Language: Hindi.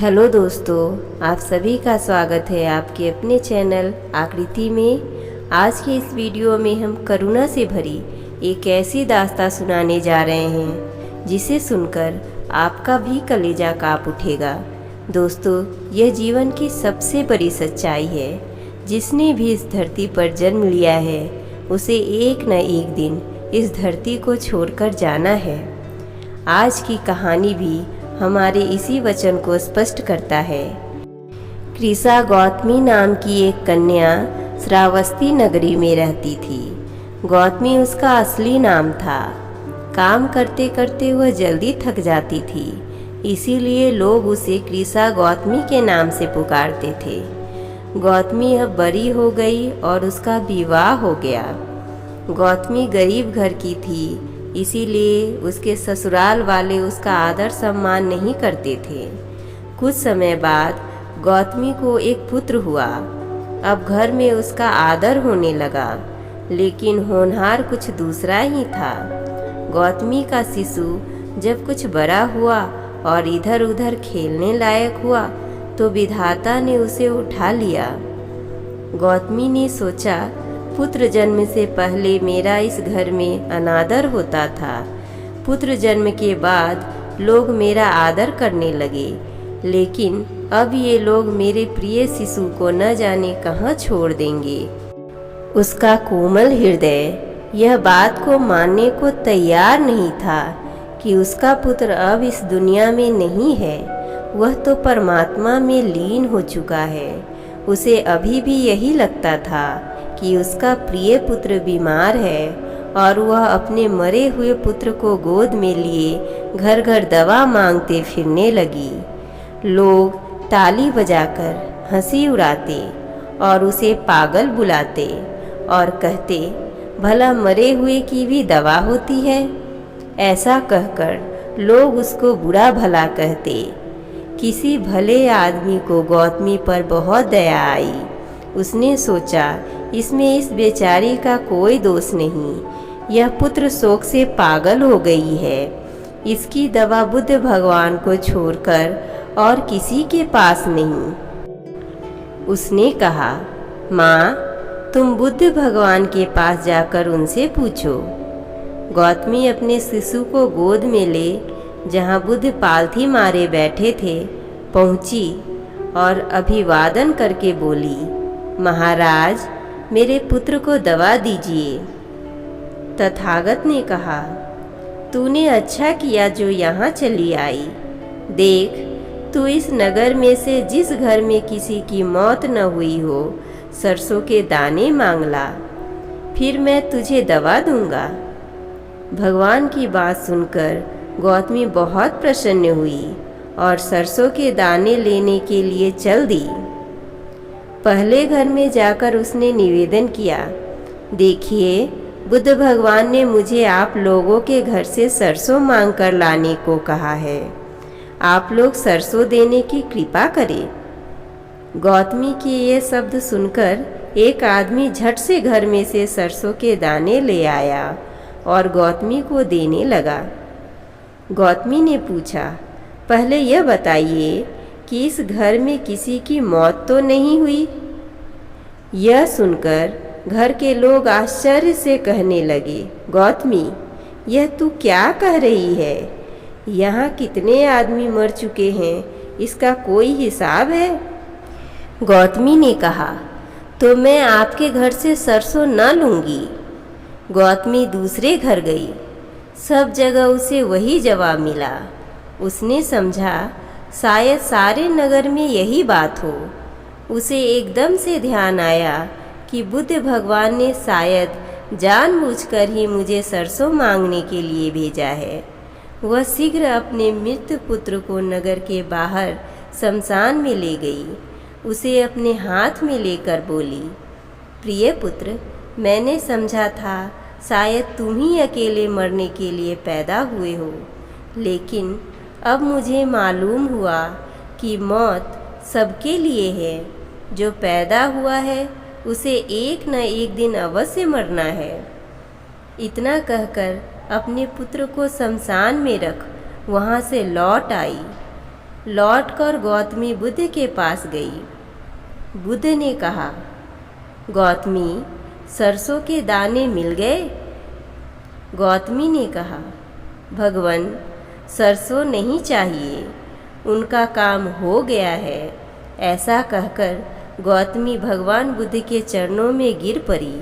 हेलो दोस्तों, आप सभी का स्वागत है आपके अपने चैनल आकृति में। आज के इस वीडियो में हम करुणा से भरी एक ऐसी दास्तां सुनाने जा रहे हैं जिसे सुनकर आपका भी कलेजा काँप उठेगा। दोस्तों, यह जीवन की सबसे बड़ी सच्चाई है। जिसने भी इस धरती पर जन्म लिया है उसे एक न एक दिन इस धरती को छोड़कर जाना है। आज की कहानी भी हमारे इसी वचन को स्पष्ट करता है। कृषा गौतमी नाम की एक कन्या श्रावस्ती नगरी में रहती थी। गौतमी उसका असली नाम था। काम करते करते वह जल्दी थक जाती थी, इसीलिए लोग उसे कृषा गौतमी के नाम से पुकारते थे। गौतमी अब बड़ी हो गई और उसका विवाह हो गया। गौतमी गरीब घर की थी, इसीलिए उसके ससुराल वाले उसका आदर सम्मान नहीं करते थे। कुछ समय बाद गौतमी को एक पुत्र हुआ। अब घर में उसका आदर होने लगा, लेकिन होनहार कुछ दूसरा ही था। गौतमी का शिशु जब कुछ बड़ा हुआ और इधर उधर खेलने लायक हुआ तो विधाता ने उसे उठा लिया। गौतमी ने सोचा, पुत्र जन्म से पहले मेरा इस घर में अनादर होता था। पुत्र जन्म के बाद लोग मेरा आदर करने लगे, लेकिन अब ये लोग मेरे प्रिय शिशु को न जाने कहाँ छोड़ देंगे। उसका कोमल हृदय यह बात को मानने को तैयार नहीं था कि उसका पुत्र अब इस दुनिया में नहीं है। वह तो परमात्मा में लीन हो चुका है। उसे अभी भी यही लगता था कि उसका प्रिय पुत्र बीमार है और वह अपने मरे हुए पुत्र को गोद में लिए घर घर दवा मांगते फिरने लगी। लोग ताली बजाकर हंसी उड़ाते और उसे पागल बुलाते और कहते, भला मरे हुए की भी दवा होती है। ऐसा कहकर लोग उसको बुरा भला कहते। किसी भले आदमी को गौतमी पर बहुत दया आई। उसने सोचा, इसमें इस बेचारी का कोई दोष नहीं। यह पुत्र शोक से पागल हो गई है। इसकी दवा बुद्ध भगवान को छोड़कर और किसी के पास नहीं। उसने कहा, माँ, तुम बुद्ध भगवान के पास जाकर उनसे पूछो। गौतमी अपने शिशु को गोद में ले जहाँ बुद्ध पालथी मारे बैठे थे पहुँची और अभिवादन करके बोली, महाराज, मेरे पुत्र को दवा दीजिए। तथागत ने कहा, तूने अच्छा किया जो यहाँ चली आई। देख, तू इस नगर में से जिस घर में किसी की मौत न हुई हो सरसों के दाने मांग ला, फिर मैं तुझे दवा दूंगा। भगवान की बात सुनकर गौतमी बहुत प्रसन्न हुई और सरसों के दाने लेने के लिए चल दी। पहले घर में जाकर उसने निवेदन किया, देखिए, बुद्ध भगवान ने मुझे आप लोगों के घर से सरसों मांग कर लाने को कहा है। आप लोग सरसों देने की कृपा करें। गौतमी के ये शब्द सुनकर एक आदमी झट से घर में से सरसों के दाने ले आया और गौतमी को देने लगा। गौतमी ने पूछा, पहले यह बताइए कि इस घर में किसी की मौत तो नहीं हुई। यह सुनकर घर के लोग आश्चर्य से कहने लगे, गौतमी, यह तू क्या कह रही है? यहाँ कितने आदमी मर चुके हैं, इसका कोई हिसाब है? गौतमी ने कहा, तो मैं आपके घर से सरसों न लूँगी। गौतमी दूसरे घर गई। सब जगह उसे वही जवाब मिला। उसने समझा, शायद सारे नगर में यही बात हो। उसे एकदम से ध्यान आया कि बुद्ध भगवान ने शायद जानबूझकर ही मुझे सरसों मांगने के लिए भेजा है। वह शीघ्र अपने मृत पुत्र को नगर के बाहर शमशान में ले गई। उसे अपने हाथ में लेकर बोली, प्रिय पुत्र, मैंने समझा था शायद तुम ही अकेले मरने के लिए पैदा हुए हो, लेकिन अब मुझे मालूम हुआ कि मौत सबके लिए है। जो पैदा हुआ है उसे एक न एक दिन अवश्य मरना है। इतना कहकर अपने पुत्र को शमशान में रख वहाँ से लौट आई। लौटकर गौतमी बुद्ध के पास गई। बुद्ध ने कहा, गौतमी, सरसों के दाने मिल गए? गौतमी ने कहा, भगवान, सरसों नहीं चाहिए, उनका काम हो गया है। ऐसा कहकर गौतमी भगवान बुद्ध के चरणों में गिर पड़ी।